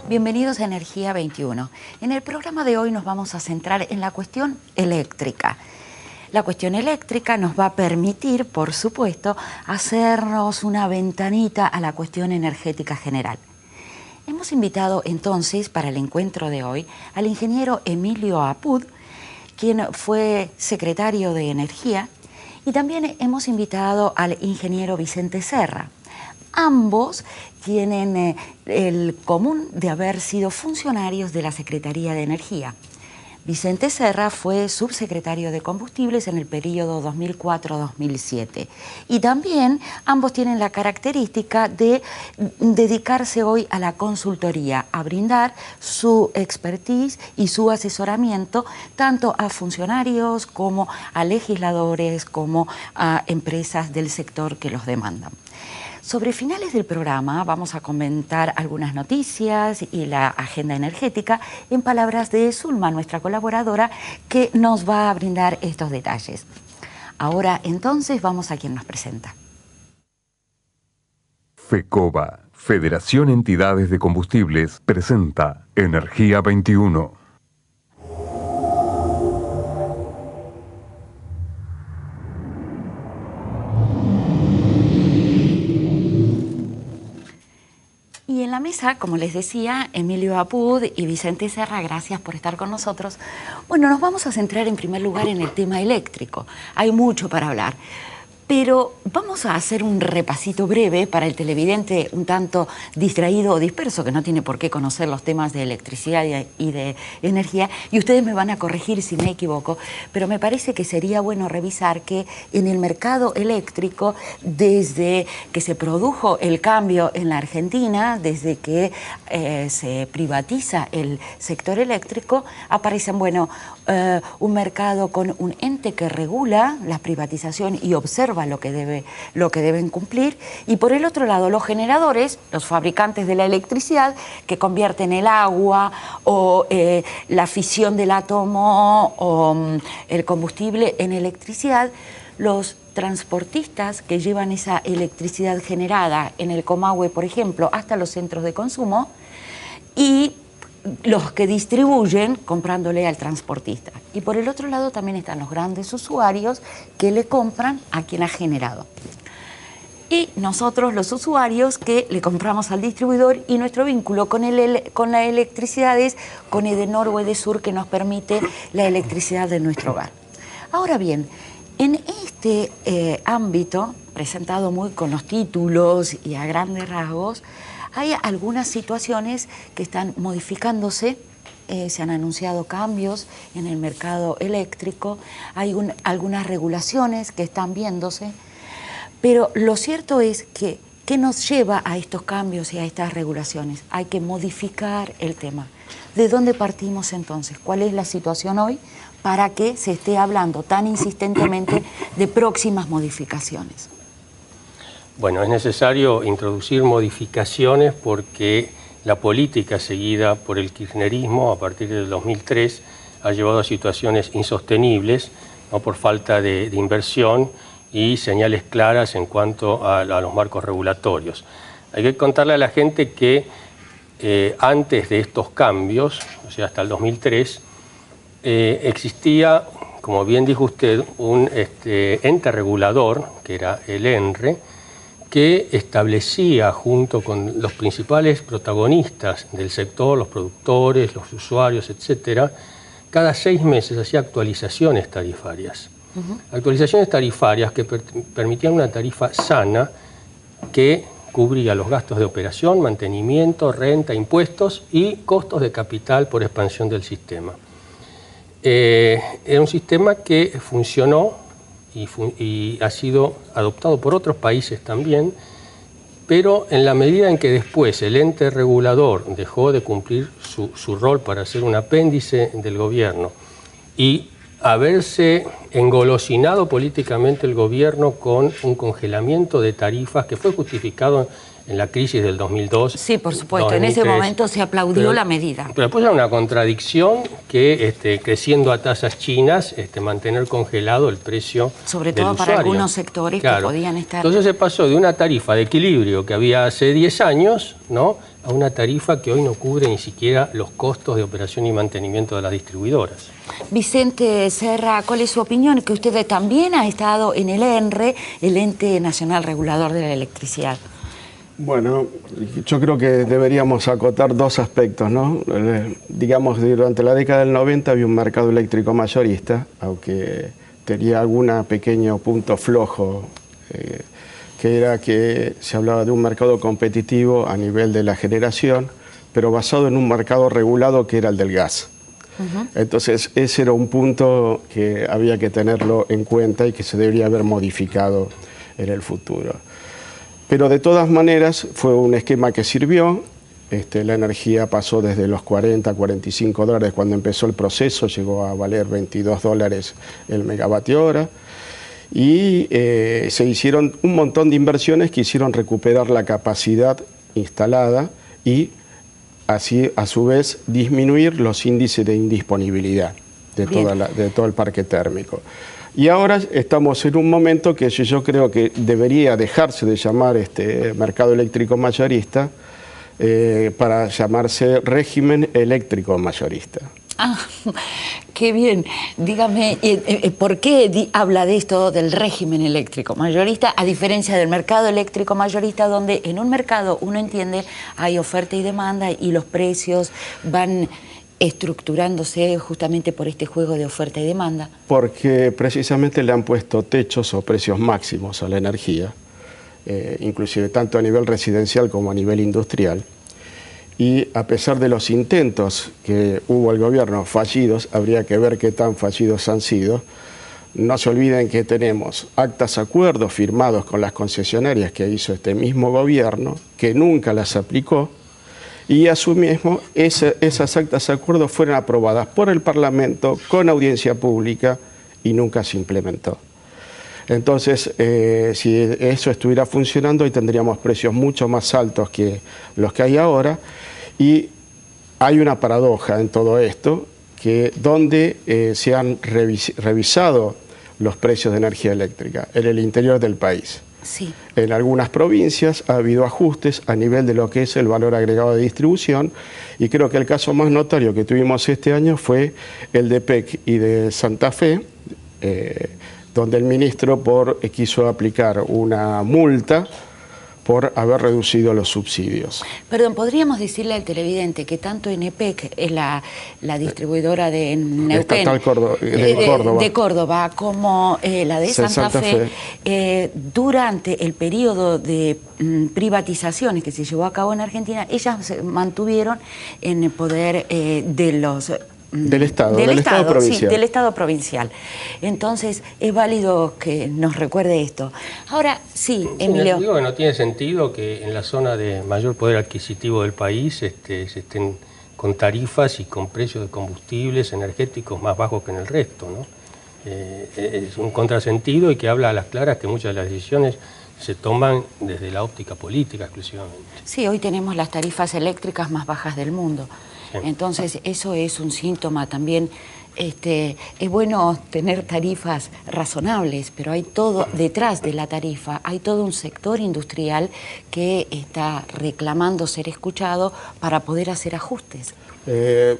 Bienvenidos a Energía 21. En el programa de hoy nos vamos a centrar en la cuestión eléctrica. La cuestión eléctrica nos va a permitir, por supuesto, hacernos una ventanita a la cuestión energética general. Hemos invitado entonces para el encuentro de hoy al ingeniero Emilio Apud, quien fue secretario de Energía, y también hemos invitado al ingeniero Vicente Serra. Ambos tienen el común de haber sido funcionarios de la Secretaría de Energía. Vicente Serra fue subsecretario de Combustibles en el periodo 2004-2007. Y también ambos tienen la característica de dedicarse hoy a la consultoría, a brindar su expertise y su asesoramiento tanto a funcionarios como a legisladores, como a empresas del sector que los demandan. Sobre finales del programa vamos a comentar algunas noticias y la agenda energética en palabras de Zulma, nuestra colaboradora, que nos va a brindar estos detalles. Ahora entonces vamos a quien nos presenta. FECOBA, Federación Entidades de Combustibles, presenta Energía 21. Y en la mesa, como les decía, Emilio Apud y Vicente Serra, gracias por estar con nosotros. Bueno, nos vamos a centrar en primer lugar en el tema eléctrico. Hay mucho para hablar. Pero vamos a hacer un repasito breve para el televidente un tanto distraído o disperso, que no tiene por qué conocer los temas de electricidad y de energía, y ustedes me van a corregir si me equivoco, pero me parece que sería bueno revisar que en el mercado eléctrico, desde que se produjo el cambio en la Argentina, desde que se privatiza el sector eléctrico, aparecen, un mercado con un ente que regula la privatización y observa lo que deben cumplir, y por el otro lado los generadores, los fabricantes de la electricidad que convierten el agua o la fisión del átomo o el combustible en electricidad, los transportistas que llevan esa electricidad generada en el Comahue, por ejemplo, hasta los centros de consumo, y los que distribuyen comprándole al transportista. Y por el otro lado también están los grandes usuarios que le compran a quien ha generado. Y nosotros, los usuarios, que le compramos al distribuidor, y nuestro vínculo con la electricidad es con Edenor o Edesur, que nos permite la electricidad de nuestro hogar. Ahora bien, en este ámbito, presentado muy con los títulos y a grandes rasgos, hay algunas situaciones que están modificándose, se han anunciado cambios en el mercado eléctrico, hay algunas regulaciones que están viéndose, pero lo cierto es que, ¿qué nos lleva a estos cambios y a estas regulaciones? Hay que modificar el tema. ¿De dónde partimos entonces? ¿Cuál es la situación hoy para que se esté hablando tan insistentemente de próximas modificaciones? Bueno, es necesario introducir modificaciones porque la política seguida por el kirchnerismo a partir del 2003 ha llevado a situaciones insostenibles, ¿no?, por falta de inversión y señales claras en cuanto a los marcos regulatorios. Hay que contarle a la gente que antes de estos cambios, o sea, hasta el 2003, existía, como bien dijo usted, un ente regulador, que era el ENRE, que establecía junto con los principales protagonistas del sector, los productores, los usuarios, etcétera, cada 6 meses hacía actualizaciones tarifarias. Actualizaciones tarifarias que permitían una tarifa sana que cubría los gastos de operación, mantenimiento, renta, impuestos y costos de capital por expansión del sistema. Era un sistema que funcionó y ha sido adoptado por otros países también, pero en la medida en que después el ente regulador dejó de cumplir su rol para ser un apéndice del gobierno y haberse engolosinado políticamente el gobierno con un congelamiento de tarifas que fue justificado en la crisis del 2002. Sí, por supuesto, 2003. en ese momento se aplaudió la medida. Pero después hay una contradicción que creciendo a tasas chinas, mantener congelado el precio sobre del todo para usuario. algunos sectores que podían estar... Entonces se pasó de una tarifa de equilibrio que había hace 10 años, ¿no?, a una tarifa que hoy no cubre ni siquiera los costos de operación y mantenimiento de las distribuidoras. Vicente Serra, ¿cuál es su opinión? Que usted también ha estado en el ENRE, el Ente Nacional Regulador de la Electricidad. Bueno, yo creo que deberíamos acotar dos aspectos, ¿no? Digamos, durante la década del 90 había un mercado eléctrico mayorista, aunque tenía algún pequeño punto flojo, que era que se hablaba de un mercado competitivo a nivel de la generación, pero basado en un mercado regulado que era el del gas. Entonces, ese era un punto que había que tenerlo en cuenta y que se debería haber modificado en el futuro. Pero de todas maneras fue un esquema que sirvió. La energía pasó desde los 40 a 45 dólares cuando empezó el proceso, llegó a valer 22 dólares el megavatio hora. Y se hicieron un montón de inversiones que hicieron recuperar la capacidad instalada y así a su vez disminuir los índices de indisponibilidad de todo el parque térmico. Y ahora estamos en un momento que yo creo que debería dejarse de llamar mercado eléctrico mayorista para llamarse régimen eléctrico mayorista. Ah, qué bien. Dígame, ¿por qué habla de esto del régimen eléctrico mayorista, a diferencia del mercado eléctrico mayorista, donde en un mercado uno entiende hay oferta y demanda y los precios van estructurándose justamente por este juego de oferta y demanda? Porque precisamente le han puesto techos o precios máximos a la energía, inclusive tanto a nivel residencial como a nivel industrial. Y a pesar de los intentos que hubo el gobierno fallidos, habría que ver qué tan fallidos han sido. No se olviden que tenemos actas acuerdos firmados con las concesionarias que hizo este mismo gobierno, que nunca las aplicó, y a su mismo esas actas acuerdos fueron aprobadas por el Parlamento con audiencia pública y nunca se implementó. Entonces, si eso estuviera funcionando, hoy tendríamos precios mucho más altos que los que hay ahora. Y hay una paradoja en todo esto, que donde se han revisado los precios de energía eléctrica, en el interior del país. Sí. En algunas provincias ha habido ajustes a nivel de lo que es el valor agregado de distribución, y creo que el caso más notorio que tuvimos este año fue el de PEC y de Santa Fe, donde el ministro quiso aplicar una multa por haber reducido los subsidios. Perdón, ¿podríamos decirle al televidente que tanto ENEPEC, es la distribuidora de Neuquén, de Córdoba, como la de Santa Fe, durante el periodo de privatizaciones que se llevó a cabo en Argentina, ellas se mantuvieron en el poder de los... Del Estado provincial. Sí, del Estado provincial. Entonces, es válido que nos recuerde esto. Ahora, sí, Emilio. Digo que no tiene sentido que en la zona de mayor poder adquisitivo del país se estén con tarifas y con precios de combustibles energéticos más bajos que en el resto, ¿no? Es un contrasentido y que habla a las claras que muchas de las decisiones se toman desde la óptica política exclusivamente. Sí, hoy tenemos las tarifas eléctricas más bajas del mundo. Entonces, eso es un síntoma también. Es bueno tener tarifas razonables, pero hay todo detrás de la tarifa, hay todo un sector industrial que está reclamando ser escuchado para poder hacer ajustes. Creo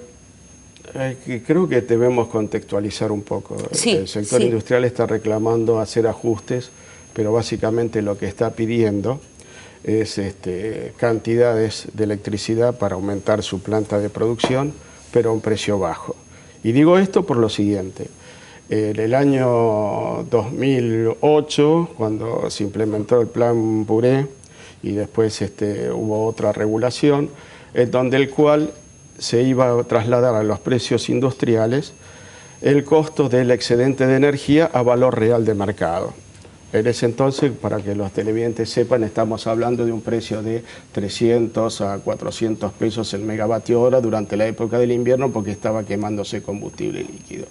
que debemos contextualizar un poco. Sí, el sector industrial está reclamando hacer ajustes, pero básicamente lo que está pidiendo es cantidades de electricidad para aumentar su planta de producción, pero a un precio bajo. Y digo esto por lo siguiente. En el año 2008, cuando se implementó el Plan Puré, y después hubo otra regulación, donde el cual se iba a trasladar a los precios industriales el costo del excedente de energía a valor real de mercado. En ese entonces, para que los televidentes sepan, estamos hablando de un precio de 300 a 400 pesos el megavatio hora durante la época del invierno porque estaba quemándose combustible líquido.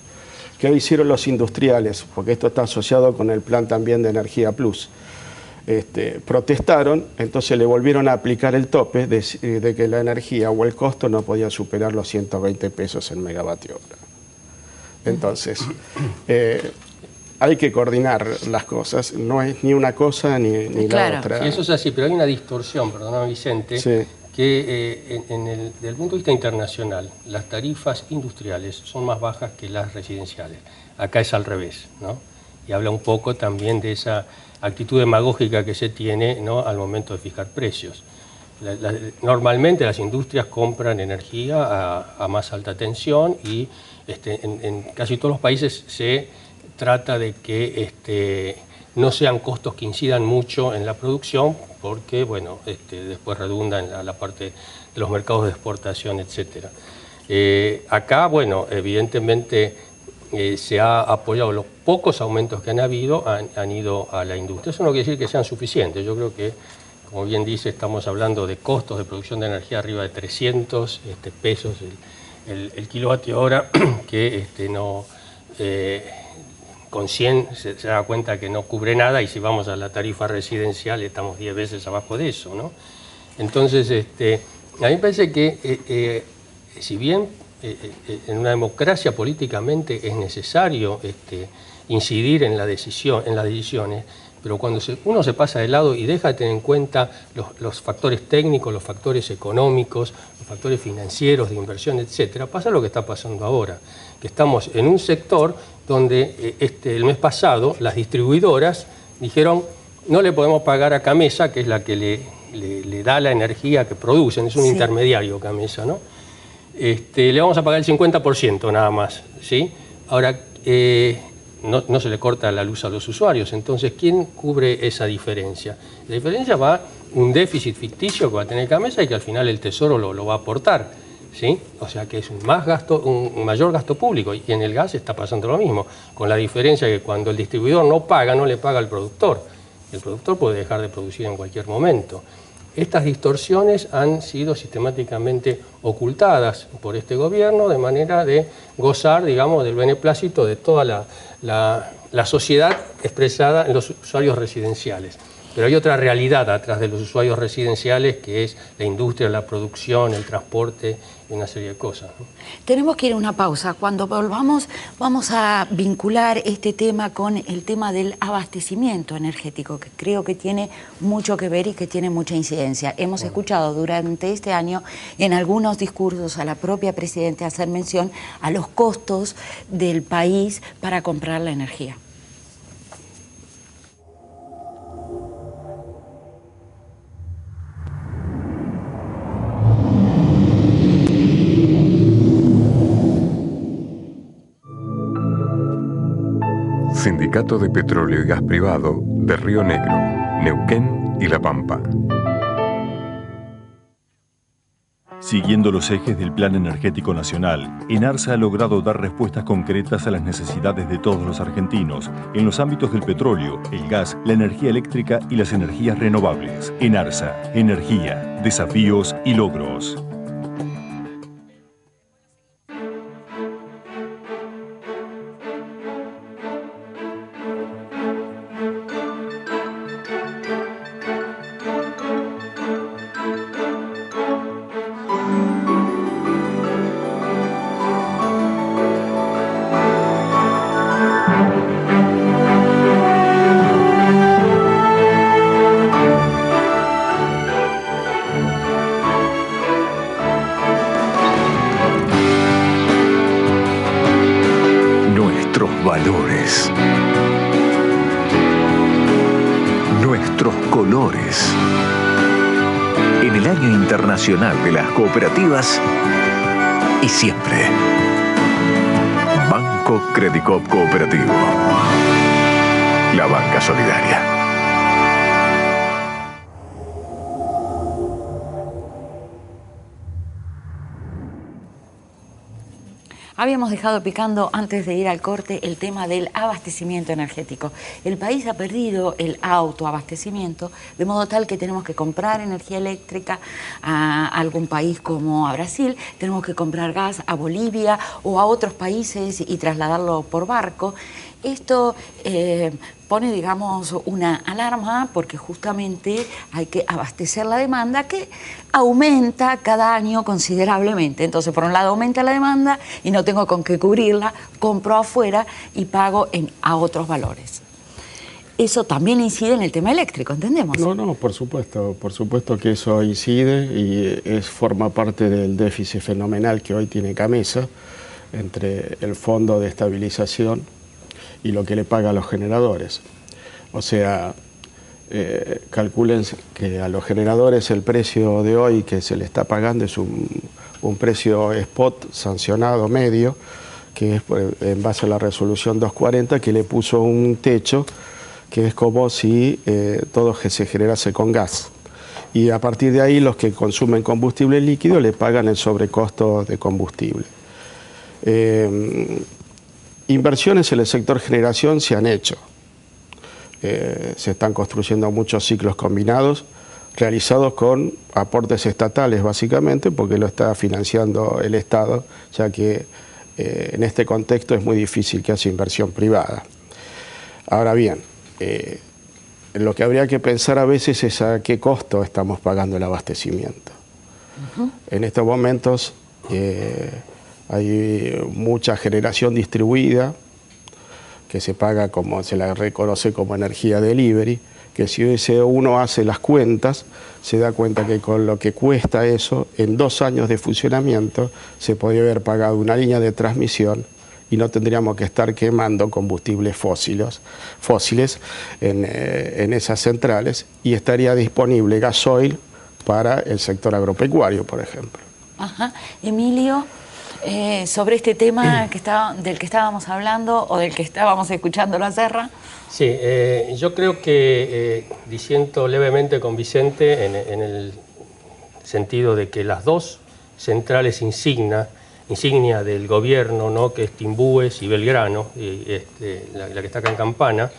¿Qué hicieron los industriales? Porque esto está asociado con el plan también de Energía Plus. protestaron, entonces le volvieron a aplicar el tope de que la energía o el costo no podía superar los 120 pesos el megavatio hora. Entonces, hay que coordinar las cosas, no es ni una cosa ni la otra. Sí, eso es así, pero hay una distorsión, perdóname Vicente, sí, que desde el punto de vista internacional, las tarifas industriales son más bajas que las residenciales. Acá es al revés, ¿no? Y habla un poco también de esa actitud demagógica que se tiene, ¿no?, al momento de fijar precios. Normalmente las industrias compran energía a más alta tensión y en casi todos los países se trata de que no sean costos que incidan mucho en la producción, porque bueno, después redunda en la parte de los mercados de exportación, etc. Acá, bueno, evidentemente se ha apoyado, los pocos aumentos que han habido han ido a la industria. Eso no quiere decir que sean suficientes. Yo creo que, como bien dice, estamos hablando de costos de producción de energía arriba de 300 pesos el kilovatio hora, que no... con 100 se da cuenta que no cubre nada, y si vamos a la tarifa residencial estamos 10 veces abajo de eso, ¿no? Entonces, a mí me parece que si bien en una democracia políticamente es necesario incidir en las decisiones, pero cuando uno se pasa de lado y deja de tener en cuenta los factores técnicos, los factores económicos, los factores financieros, de inversión, etcétera, pasa lo que está pasando ahora, que estamos en un sector donde el mes pasado las distribuidoras dijeron: no le podemos pagar a Camesa, que es la que le da la energía que producen, es un intermediario Camesa, ¿no? Le vamos a pagar el 50% nada más, ¿sí? Ahora, no se le corta la luz a los usuarios, entonces, ¿quién cubre esa diferencia? La diferencia va un déficit ficticio que va a tener Camesa y que al final el Tesoro lo va a aportar, ¿sí? O sea que es un mayor gasto público, y en el gas está pasando lo mismo, con la diferencia que cuando el distribuidor no paga, no le paga al productor. El productor puede dejar de producir en cualquier momento. Estas distorsiones han sido sistemáticamente ocultadas por este gobierno de manera de gozar, digamos, del beneplácito de toda la sociedad expresada en los usuarios residenciales. Pero hay otra realidad atrás de los usuarios residenciales, que es la industria, la producción, el transporte y una serie de cosas, ¿no? Tenemos que ir a una pausa. Cuando volvamos vamos a vincular este tema con el tema del abastecimiento energético, que creo que tiene mucho que ver y que tiene mucha incidencia. Hemos escuchado durante este año en algunos discursos a la propia Presidenta hacer mención a los costos del país para comprar la energía. Sindicato de Petróleo y Gas Privado de Río Negro, Neuquén y La Pampa. Siguiendo los ejes del Plan Energético Nacional, ENARSA ha logrado dar respuestas concretas a las necesidades de todos los argentinos en los ámbitos del petróleo, el gas, la energía eléctrica y las energías renovables. ENARSA, energía, desafíos y logros. Valores, nuestros colores. En el Año Internacional de las Cooperativas y siempre. Banco Credicop Cooperativo. La banca solidaria. Habíamos dejado picando antes de ir al corte el tema del abastecimiento energético. El país ha perdido el autoabastecimiento, de modo tal que tenemos que comprar energía eléctrica a algún país como a Brasil, tenemos que comprar gas a Bolivia o a otros países y trasladarlo por barco. Esto pone, digamos, una alarma porque justamente hay que abastecer la demanda que aumenta cada año considerablemente. Entonces, por un lado aumenta la demanda y no tengo con qué cubrirla, compro afuera y pago a otros valores. Eso también incide en el tema eléctrico, ¿entendemos? No, por supuesto que eso incide y forma parte del déficit fenomenal que hoy tiene Camesa entre el fondo de estabilización y lo que le paga a los generadores. O sea, calculen que a los generadores el precio de hoy que se le está pagando es un precio spot sancionado medio, que es en base a la resolución 240, que le puso un techo que es como si todo se generase con gas. Y a partir de ahí los que consumen combustible líquido le pagan el sobrecosto de combustible. Inversiones en el sector generación se han hecho. Se están construyendo muchos ciclos combinados realizados con aportes estatales básicamente, porque lo está financiando el Estado, ya que en este contexto es muy difícil que haya inversión privada. Ahora bien, lo que habría que pensar a veces es a qué costo estamos pagando el abastecimiento. En estos momentos hay mucha generación distribuida que se paga como se la reconoce como energía delivery, que si uno hace las cuentas, se da cuenta que con lo que cuesta eso, en 2 años de funcionamiento, se podría haber pagado una línea de transmisión y no tendríamos que estar quemando combustibles fósiles en esas centrales, y estaría disponible gasoil para el sector agropecuario, por ejemplo. Ajá. Emilio, sobre este tema del que estábamos hablando o del que estábamos escuchando la Serra. Sí, yo creo que disiento levemente con Vicente en el sentido de que las dos centrales insignia del gobierno, ¿no?, que es Timbúes y Belgrano, la que está acá en Campana,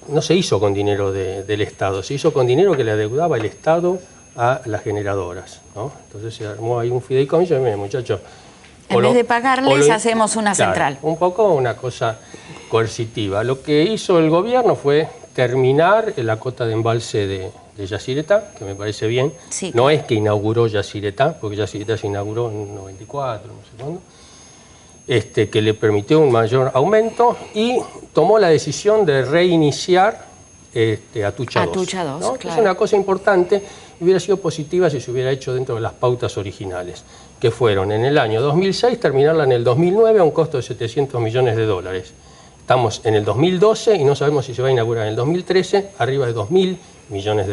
no se hizo con dinero del Estado, se hizo con dinero que le adeudaba el Estado a las generadoras, ¿no? Entonces se armó ahí un fideicomiso y mire, muchachos, en vez de pagarles hacemos una central. Un poco una cosa coercitiva. Lo que hizo el gobierno fue terminar la cota de embalse de Yacyretá, que me parece bien. Sí, no es que inauguró Yacyretá, porque Yacyretá se inauguró en 94, no sé cuándo, que le permitió un mayor aumento y tomó la decisión de reiniciar Atucha 2. Atucha 2, ¿no? claro. Es una cosa importante, hubiera sido positiva si se hubiera hecho dentro de las pautas originales, que fueron en el año 2006, terminarla en el 2009 a un costo de $700 millones. Estamos en el 2012 y no sabemos si se va a inaugurar en el 2013, arriba de $2.000 millones.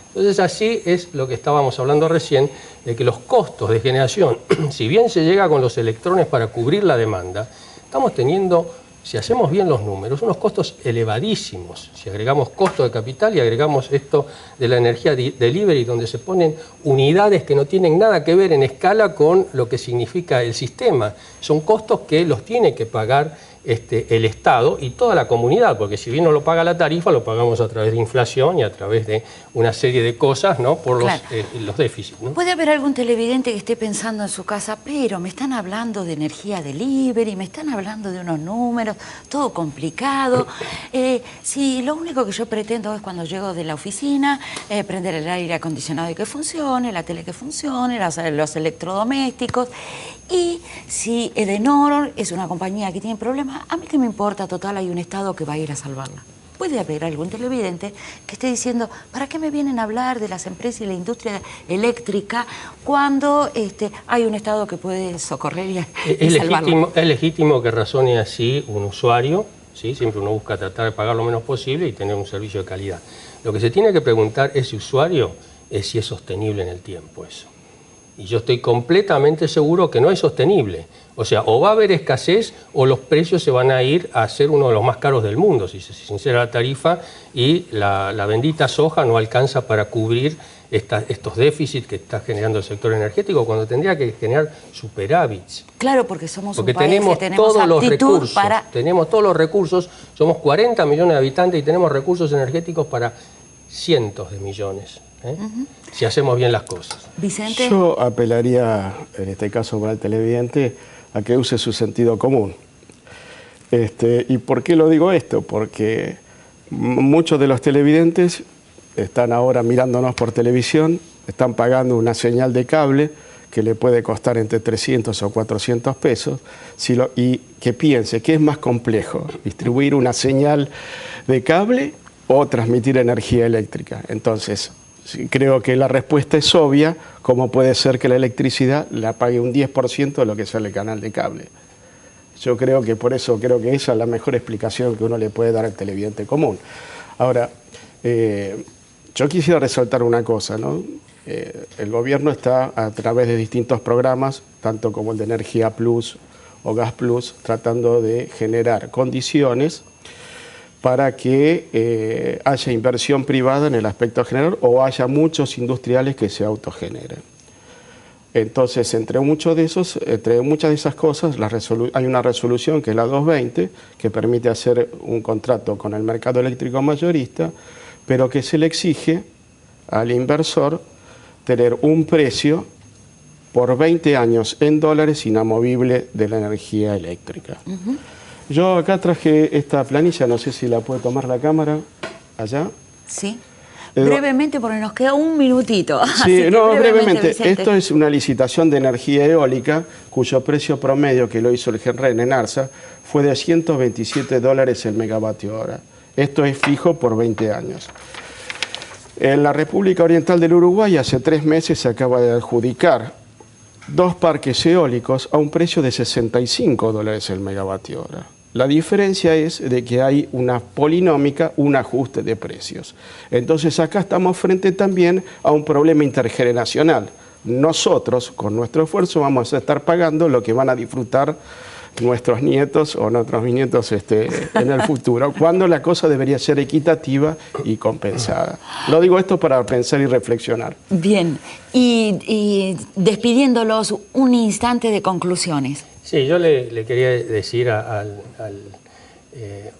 Entonces así es lo que estábamos hablando recién, de que los costos de generación, si bien se llega con los electrones para cubrir la demanda, estamos teniendo, si hacemos bien los números, unos costos elevadísimos. Si agregamos costo de capital y agregamos esto de la energía delivery, donde se ponen unidades que no tienen nada que ver en escala con lo que significa el sistema. Son costos que los tiene que pagar el Estado y toda la comunidad, porque si bien no lo paga la tarifa, lo pagamos a través de inflación y a través de una serie de cosas, ¿no?, por los déficits, ¿no? Puede haber algún televidente que esté pensando en su casa, pero me están hablando de energía delivery, me están hablando de unos números, todo complicado. Si lo único que yo pretendo es cuando llego de la oficina, prender el aire acondicionado y que funcione, la tele que funcione, los electrodomésticos. Y si Edenor es una compañía que tiene problemas, a mí que me importa, total, hay un Estado que va a ir a salvarla. Puede haber algún televidente que esté diciendo, ¿para qué me vienen a hablar de las empresas y la industria eléctrica cuando hay un Estado que puede socorrer y salvarlo? Es legítimo que razone así un usuario, ¿sí? Siempre uno busca tratar de pagar lo menos posible y tener un servicio de calidad. Lo que se tiene que preguntar ese usuario es si es sostenible en el tiempo eso. Y yo estoy completamente seguro que no es sostenible. O sea, o va a haber escasez o los precios se van a ir a ser uno de los más caros del mundo, si se sincera la tarifa, y la bendita soja no alcanza para cubrir estos déficits que está generando el sector energético cuando tendría que generar superávits. Claro, porque somos un país tenemos que tenemos todos los recursos, para... tenemos todos los recursos, somos 40 millones de habitantes y tenemos recursos energéticos para cientos de millones. Si hacemos bien las cosas. Vicente. Yo apelaría, en este caso para el televidente, a que use su sentido común. ¿Y por qué lo digo esto? Porque muchos de los televidentes están ahora mirándonos por televisión, están pagando una señal de cable que le puede costar entre 300 o 400 pesos, y que piense que es más complejo distribuir una señal de cable o transmitir energía eléctrica. Entonces, creo que la respuesta es obvia: ¿cómo puede ser que la electricidad la pague un 10% de lo que sale el canal de cable? Yo creo que por eso creo que esa es la mejor explicación que uno le puede dar al televidente común. Ahora, yo quisiera resaltar una cosa, ¿no? El gobierno está, a través de distintos programas, tanto como el de Energía Plus o Gas Plus, tratando de generar condiciones para que haya inversión privada en el aspecto general o haya muchos industriales que se autogeneren. Entonces, entre muchas de esas cosas, hay una resolución que es la 220, que permite hacer un contrato con el mercado eléctrico mayorista, pero que se le exige al inversor tener un precio por 20 años en dólares inamovible de la energía eléctrica. Yo acá traje esta planilla, no sé si la puede tomar la cámara, allá. Sí. Brevemente, porque nos queda un minutito. Sí, no, brevemente. Vicente. Esto es una licitación de energía eólica cuyo precio promedio, que lo hizo el GENREN en ARSA, fue de $127 el megavatio hora. Esto es fijo por 20 años. En la República Oriental del Uruguay, hace 3 meses se acaba de adjudicar 2 parques eólicos a un precio de $65 el megavatio hora. La diferencia es de que hay una polinómica, un ajuste de precios. Entonces acá estamos frente también a un problema intergeneracional. Nosotros, con nuestro esfuerzo, vamos a estar pagando lo que van a disfrutar nuestros nietos o nuestros bisnietos en el futuro, cuando la cosa debería ser equitativa y compensada. Lo digo esto para pensar y reflexionar. Bien, y despidiéndolos, un instante de conclusiones. Sí, yo le quería decir al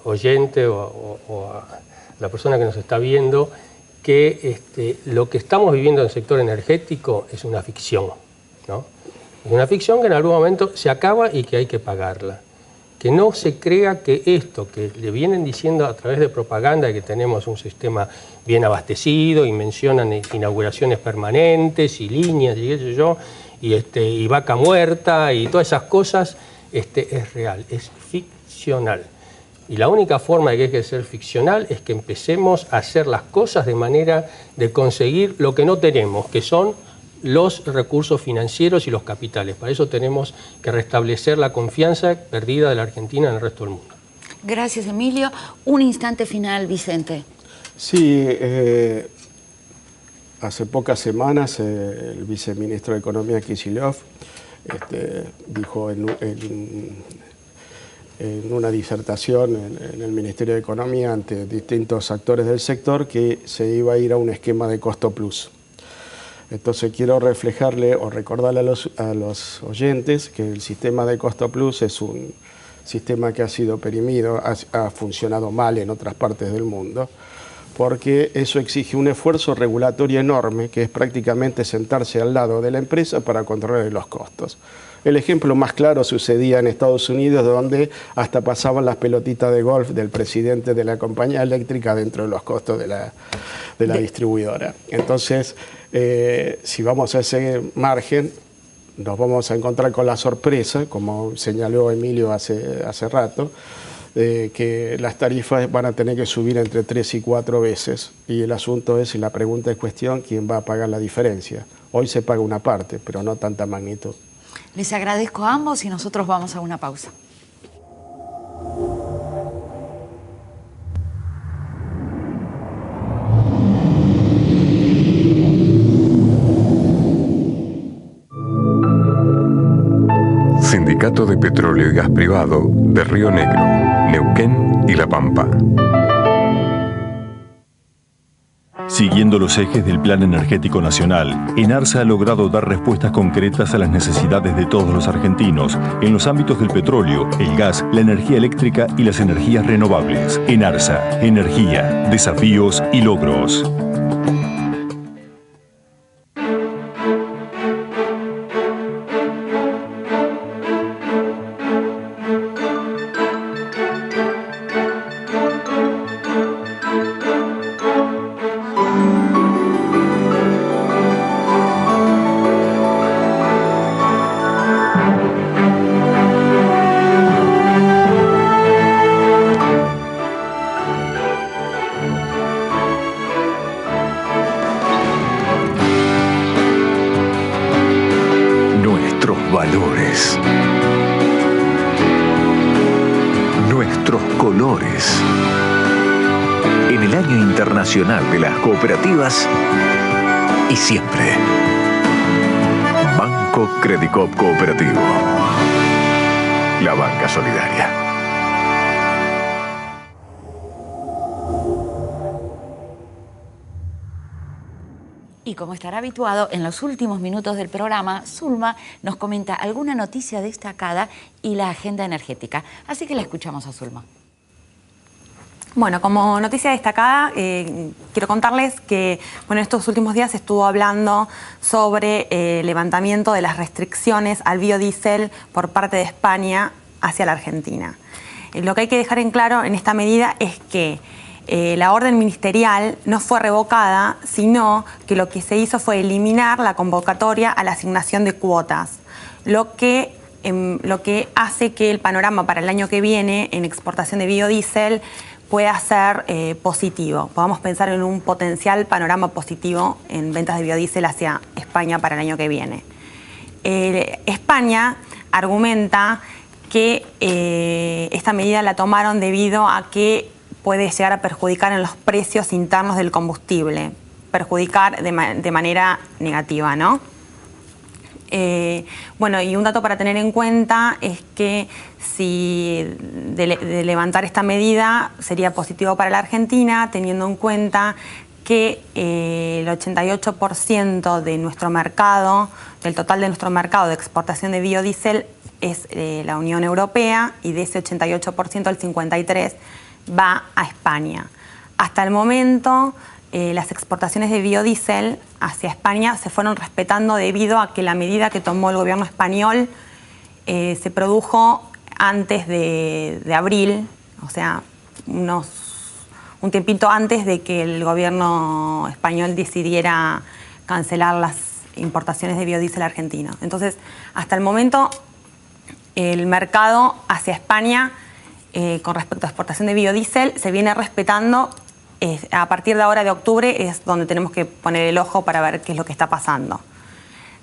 oyente o a la persona que nos está viendo que lo que estamos viviendo en el sector energético es una ficción, ¿no? Es una ficción que en algún momento se acaba y que hay que pagarla. Que no se crea que esto que le vienen diciendo a través de propaganda, que tenemos un sistema bien abastecido y mencionan inauguraciones permanentes y líneas y qué sé yo, y vaca muerta y todas esas cosas, es real, es ficcional. Y la única forma de que deje de ser ficcional es que empecemos a hacer las cosas de manera de conseguir lo que no tenemos, que son los recursos financieros y los capitales. Para eso tenemos que restablecer la confianza perdida de la Argentina en el resto del mundo. Gracias, Emilio. Un instante final, Vicente. Sí, hace pocas semanas el viceministro de Economía, Kicillof, dijo en una disertación en el Ministerio de Economía ante distintos actores del sector que se iba a ir a un esquema de costo plus. Entonces quiero reflejarle o recordarle a los oyentes que el sistema de costo plus es un sistema que ha sido perimido, ha funcionado mal en otras partes del mundo, porque eso exige un esfuerzo regulatorio enorme, que es prácticamente sentarse al lado de la empresa para controlar los costos. El ejemplo más claro sucedía en Estados Unidos, donde hasta pasaban las pelotitas de golf del presidente de la compañía eléctrica dentro de los costos de la distribuidora. Entonces, si vamos a ese margen, nos vamos a encontrar con la sorpresa, como señaló Emilio hace rato, que las tarifas van a tener que subir entre 3 y 4 veces. Y el asunto es, y la pregunta es cuestión, ¿quién va a pagar la diferencia? Hoy se paga una parte, pero no tanta magnitud. Les agradezco a ambos y nosotros vamos a una pausa. Sindicato de Petróleo y Gas Privado de Río Negro, Neuquén y La Pampa. Siguiendo los ejes del Plan Energético Nacional, ENARSA ha logrado dar respuestas concretas a las necesidades de todos los argentinos en los ámbitos del petróleo, el gas, la energía eléctrica y las energías renovables. ENARSA, energía, desafíos y logros. colores. En el Año Internacional de las Cooperativas y siempre. Banco Credicop Cooperativo. La banca solidaria. Y como estará habituado, en los últimos minutos del programa, Zulma nos comenta alguna noticia destacada y la agenda energética. Así que la escuchamos a Zulma. Bueno, como noticia destacada, quiero contarles que estos últimos días se estuvo hablando sobre el levantamiento de las restricciones al biodiesel por parte de España hacia la Argentina. Lo que hay que dejar en claro en esta medida es que la orden ministerial no fue revocada, sino que lo que se hizo fue eliminar la convocatoria a la asignación de cuotas, lo que hace que el panorama para el año que viene en exportación de biodiesel pueda ser positivo. Podamos pensar en un potencial panorama positivo en ventas de biodiesel hacia España para el año que viene. España argumenta que esta medida la tomaron debido a que puede llegar a perjudicar en los precios internos del combustible, perjudicar de manera negativa, ¿no? Y un dato para tener en cuenta es que si de levantar esta medida sería positivo para la Argentina, teniendo en cuenta que el 88% de nuestro mercado, del total de nuestro mercado de exportación de biodiesel es la Unión Europea, y de ese 88% el 53% va a España. Hasta el momento las exportaciones de biodiesel hacia España se fueron respetando debido a que la medida que tomó el gobierno español se produjo antes de abril, o sea, un tiempito antes de que el gobierno español decidiera cancelar las importaciones de biodiesel argentino. Entonces, hasta el momento, el mercado hacia España con respecto a exportación de biodiesel se viene respetando. A partir de ahora de octubre es donde tenemos que poner el ojo para ver qué es lo que está pasando.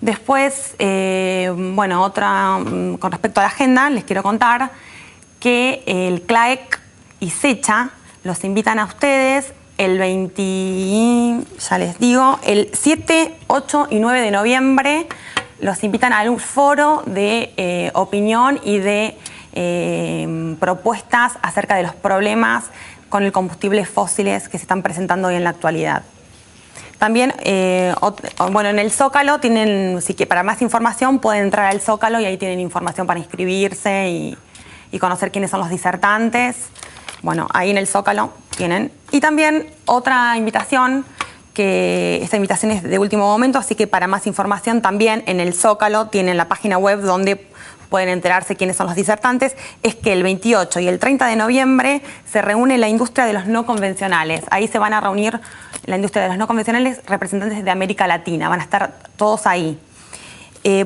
Después, con respecto a la agenda, les quiero contar que el CLAEC y SECHA los invitan a ustedes el 7, 8 y 9 de noviembre. Los invitan a un foro de opinión y de propuestas acerca de los problemas con el combustibles fósiles que se están presentando hoy en la actualidad. También, en el Zócalo tienen, para más información pueden entrar al Zócalo y ahí tienen información para inscribirse y conocer quiénes son los disertantes. Bueno, ahí en el Zócalo tienen. Y también otra invitación, que esta invitación es de último momento, así que para más información también en el Zócalo tienen la página web donde pueden enterarse quiénes son los disertantes, es que el 28 y el 30 de noviembre se reúne la industria de los no convencionales. Ahí se van a reunir la industria de los no convencionales, representantes de América Latina, van a estar todos ahí.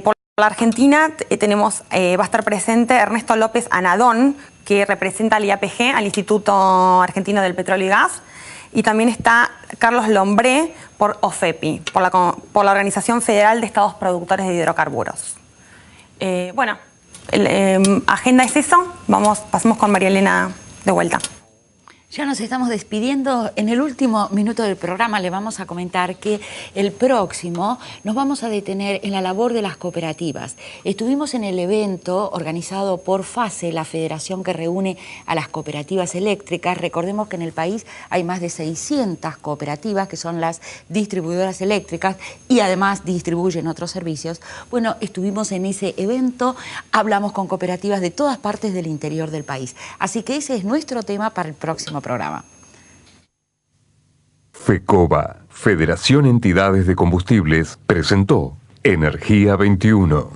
Por la Argentina va a estar presente Ernesto López Anadón, que representa al IAPG, al Instituto Argentino del Petróleo y Gas, y también está Carlos Lombré por OFEPI, por la Organización Federal de Estados Productores de Hidrocarburos. Agenda es eso. Pasemos con María Elena de vuelta. Ya nos estamos despidiendo. En el último minuto del programa le vamos a comentar que el próximo nos vamos a detener en la labor de las cooperativas. Estuvimos en el evento organizado por FACE, la federación que reúne a las cooperativas eléctricas. Recordemos que en el país hay más de 600 cooperativas que son las distribuidoras eléctricas y además distribuyen otros servicios. Bueno, estuvimos en ese evento, hablamos con cooperativas de todas partes del interior del país. Así que ese es nuestro tema para el próximo programa. FECOBA, Federación Entidades de Combustibles, presentó Energía 21.